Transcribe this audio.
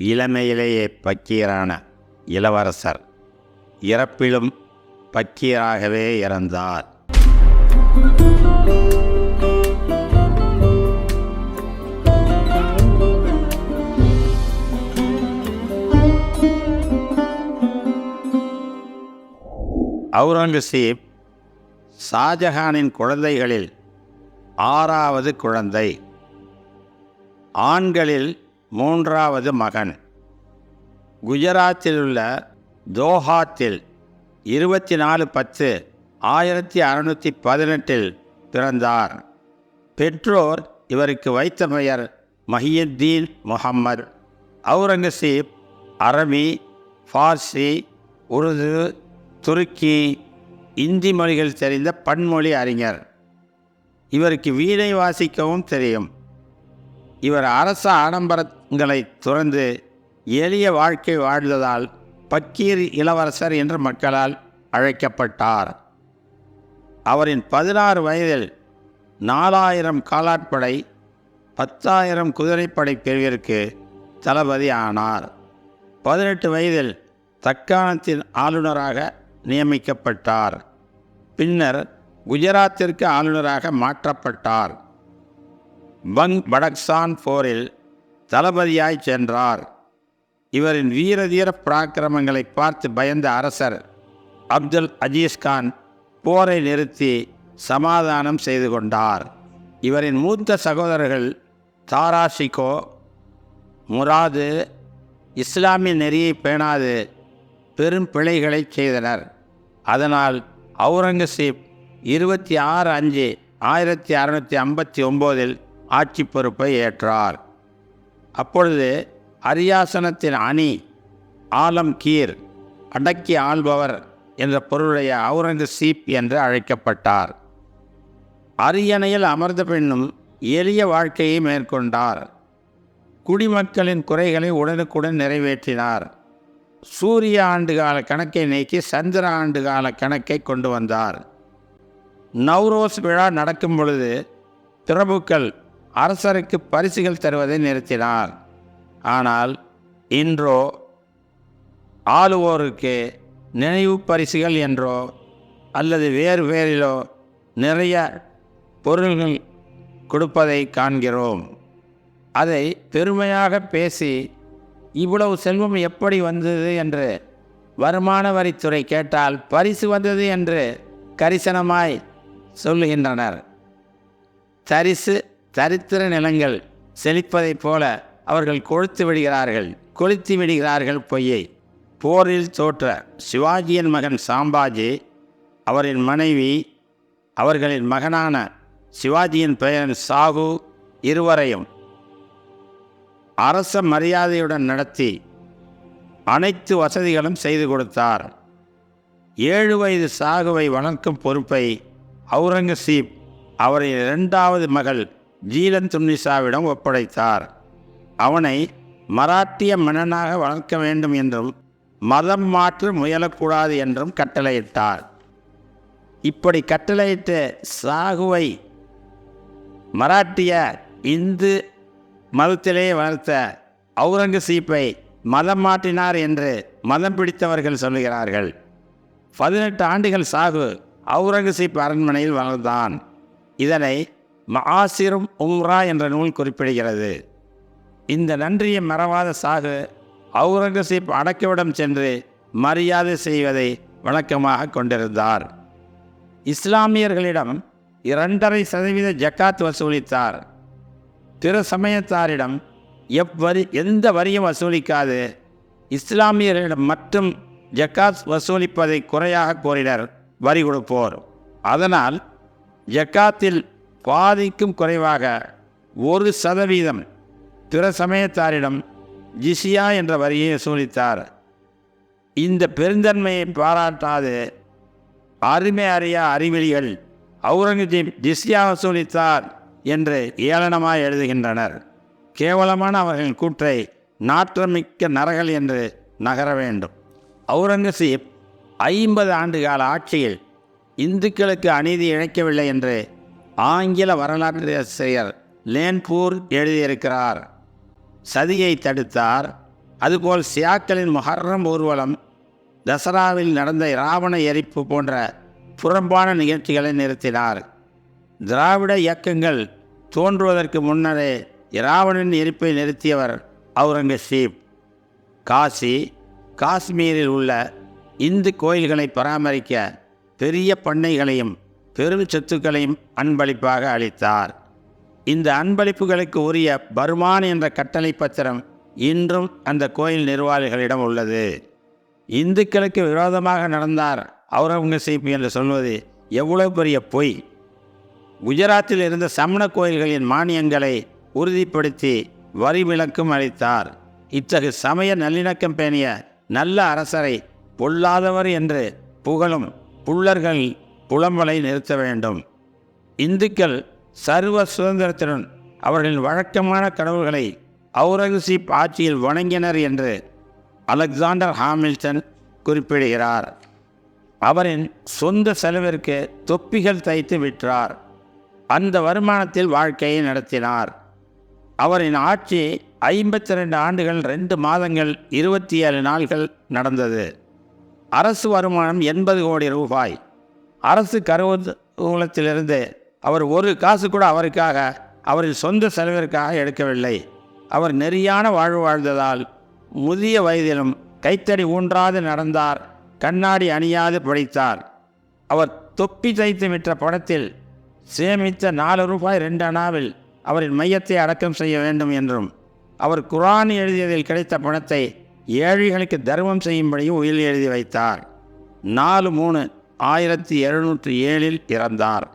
இளமையிலேயே பக்கீரான இளவரசர் இறப்பிலும் பக்கீராகவே இறந்தார். அவுரங்கசீப் ஷாஜஹானின் குழந்தைகளில் 6வது குழந்தை, ஆண்களில் 3வது மகன். குஜராத்தில் உள்ள தோஹாத்தில் 24/10/1618 பிறந்தார். பெற்றோர் இவருக்கு வைத்த பெயர் மஹியுத்தீன் முஹம்மது. அவுரங்கசீப் அரபி, ஃபார்சி, உருது, துருக்கி, இந்தி மொழிகள் தெரிந்த பன்மொழி அறிஞர். இவருக்கு வீணை வாசிக்கவும் தெரியும். இவர் அரச ஆடம்பரங்களை துறந்து எளிய வாழ்க்கை வாழ்ந்ததால் பக்கீர் இளவரசர் என்று மக்களால் அழைக்கப்பட்டார். அவரின் 16 வயதில் 4000 காலாட்படை, 10,000 குதிரைப்படை பிரிவிற்கு தளபதி ஆனார். 18 வயதில் தக்காணத்தின் ஆளுநராக நியமிக்கப்பட்டார். பின்னர் குஜராத்திற்கு ஆளுநராக மாற்றப்பட்டார். பங் படக்சான் போரில் தளபதியாய் சென்றார். இவரின் வீரதீர பராக்கிரமங்களை பார்த்து பயந்த அரசர் அப்துல் அஜீஸ்கான் போரை நிறுத்தி சமாதானம் செய்து கொண்டார். இவரின் மூத்த சகோதரர்கள் தாராஷிகோ, முராது இஸ்லாமிய நெறியை பேணாது பெரும் பிழைகளை செய்தனர். அதனால் அவுரங்கசீப் 26/5/1659 ஆட்சி பொறுப்பை ஏற்றார். அப்பொழுது அரியாசனத்தின் அணி ஆலம்கீர், அடக்கி ஆள்பவர் என்ற பொருளுடைய அவுரங்கசீப் என்று அழைக்கப்பட்டார். அரியணையில் அமர்ந்த பின்னும் எளிய வாழ்க்கையை மேற்கொண்டார். குடிமக்களின் குறைகளை உடனுக்குடன் நிறைவேற்றினார். சூரிய ஆண்டுகால கணக்கை நீக்கி சந்திர ஆண்டுகால கணக்கை கொண்டு வந்தார். நவ்ரோஸ் விழா நடக்கும் பொழுது பிரபுக்கள் அரசருக்கு பரிசுகள் தருவதை நிறுத்தினார். ஆனால் இன்றோ ஆளுவோருக்கு நினைவு பரிசுகள் என்றோ அல்லது வேறு வேறிலோ நிறைய பொருள்கள் கொடுப்பதை காண்கிறோம். அதை பெருமையாக பேசி இவ்வளவு செல்வம் எப்படி வந்தது என்று வருமான வரித்துறை கேட்டால் பரிசு வந்தது என்று கரிசனமாய் சொல்லுகின்றனர். தரித்திர நிலங்கள் செழிப்பதைப் போல அவர்கள் கொளுத்து விடுகிறார்கள் பொய்யை. போரில் தோற்ற சிவாஜியின் மகன் சாம்பாஜி, அவரின் மனைவி, அவர்களின் மகனான சிவாஜியின் பெயர் சாகு இருவரையும் அரச மரியாதையுடன் நடத்தி அனைத்து வசதிகளும் செய்து கொடுத்தார். 7 வயது சாகுவை வளர்க்கும் பொறுப்பை அவுரங்கசீப் அவரின் 2வது மகள் ஜீலன் துன்னிசாவிடம் ஒப்படைத்தார். அவனை மராட்டிய மன்னனாக வளர்க்க வேண்டும் என்றும் மதம் மாற்ற முயலக்கூடாது என்றும் கட்டளையிட்டார். இப்படி கட்டளையிட்ட சாகுவை மராட்டிய இந்து மதத்திலேயே வளர்த்த அவுரங்கசீப்பை மதம் மாற்றினார் என்று மதம் பிடித்தவர்கள் சொல்லுகிறார்கள். 18 ஆண்டுகள் சாகு அவுரங்கசீப் அரண்மனையில் வளர்ந்தான். இதனை மஆசிரும் உம்ரா என்ற நூல் குறிப்பிடுகிறது. இந்த நன்றியை மறவாத சாகு அவுரங்கசீப் அடக்கவிடம் சென்று மரியாதை செய்வதை வழக்கமாக கொண்டிருந்தார். இஸ்லாமியர்களிடம் 2.5% ஜக்காத் வசூலித்தார். பிற சமயத்தாரிடம் எந்த வரியும் வசூலிக்காது இஸ்லாமியர்களிடம் மட்டும் ஜக்காத் வசூலிப்பதை குறையாக கோரினர் வரி கொடுப்போர். அதனால் ஜக்காத்தில் பாதிக்கும் குறைவாக 1% பிற சமயத்தாரிடம் ஜிசியா என்ற வரியை வசூலித்தார். இந்த பெருந்தன்மையை பாராட்டாது அருமை அறியா அறிவிலிகள் அவுரங்கசீப் ஜிசியா வசூலித்தார் என்று ஏளனமாய் எழுதுகின்றனர். கேவலமான அவர்களின் கூற்றை நாற்றமிக்க நரகள் என்று நகர வேண்டும். அவுரங்கசீப் 50 ஆண்டுகால ஆட்சியில் இந்துக்களுக்கு அநீதி இழைக்கவில்லை என்று ஆங்கில வரலாற்றாசிரியர் லேன்பூர் எழுதியிருக்கிறார். சதியை தடுத்தார், அதுபோல் சியாக்களின் முஹர்ரம் ஊர்வலம், தசராவில் நடந்த இராவண எரிப்பு போன்ற புறம்பான நிகழ்ச்சிகளை நிறுத்தினார். திராவிட இயக்கங்கள் தோன்றுவதற்கு முன்னரே இராவணன் எரிப்பை நிறுத்தியவர் அவுரங்கசீப். காஷ்மீரில் உள்ள இந்து கோயில்களை பராமரிக்க பெரிய பண்ணைகளையும் பெரும் சொத்துக்களையும் அன்பளிப்பாக அளித்தார். இந்த அன்பளிப்புகளுக்கு உரிய பர்மான் என்ற கட்டளை பத்திரம் இன்றும் அந்த கோயில் நிர்வாகிகளிடம் உள்ளது. இந்துக்களுக்கு விரோதமாக நடந்தார் அவுரங்கசீப் என்று சொல்வது எவ்வளவு பெரிய பொய்! குஜராத்தில் இருந்த சமண கோயில்களின் மானியங்களை உறுதிப்படுத்தி வரி விலக்கும் அளித்தார். இத்தகு சமய நல்லிணக்கம் பேணிய நல்ல அரசரை பொல்லாதவர் என்று புகழும் புல்லர்கள் புலம்பலை நிறுத்த வேண்டும். இந்துக்கள் சர்வ சுதந்திரத்துடன் அவர்களின் வழக்கமான கடவுள்களை அவுரங்கசீப் ஆட்சியில் வணங்கினர் என்று அலெக்சாண்டர் ஹாமில்டன் குறிப்பிடுகிறார். அவரின் சொந்த செலவிற்கு தொப்பிகள் தைத்து விற்றார். அந்த வருமானத்தில் வாழ்க்கையை நடத்தினார். அவரின் ஆட்சி 52 ஆண்டுகள் 2 மாதங்கள் 27 நாள்கள் நடந்தது. அரசு வருமானம் 80 கோடி ரூபாய். அரசு கருவூலத்திலிருந்து அவர் ஒரு காசு கூட அவருக்காக, அவரின் சொந்த செலவிற்காக எடுக்கவில்லை. அவர் நெறியான வாழ்வு வாழ்ந்ததால் முதிய வயதிலும் கைத்தடி ஊன்றாது நடந்தார். கண்ணாடி அணியாது படித்தார். அவர் தொப்பி தைத்து விற்ற பணத்தில் சேமித்த 4 ரூபாய் 2 அணாவில் அவரின் மையத்தை அடக்கம் செய்ய வேண்டும் என்றும், அவர் குர்ஆன் எழுதியதில் கிடைத்த பணத்தை ஏழைகளுக்கு தர்மம் செய்யும்படியும் உயில் எழுதி வைத்தார். 4/3/1707 இறந்தார்.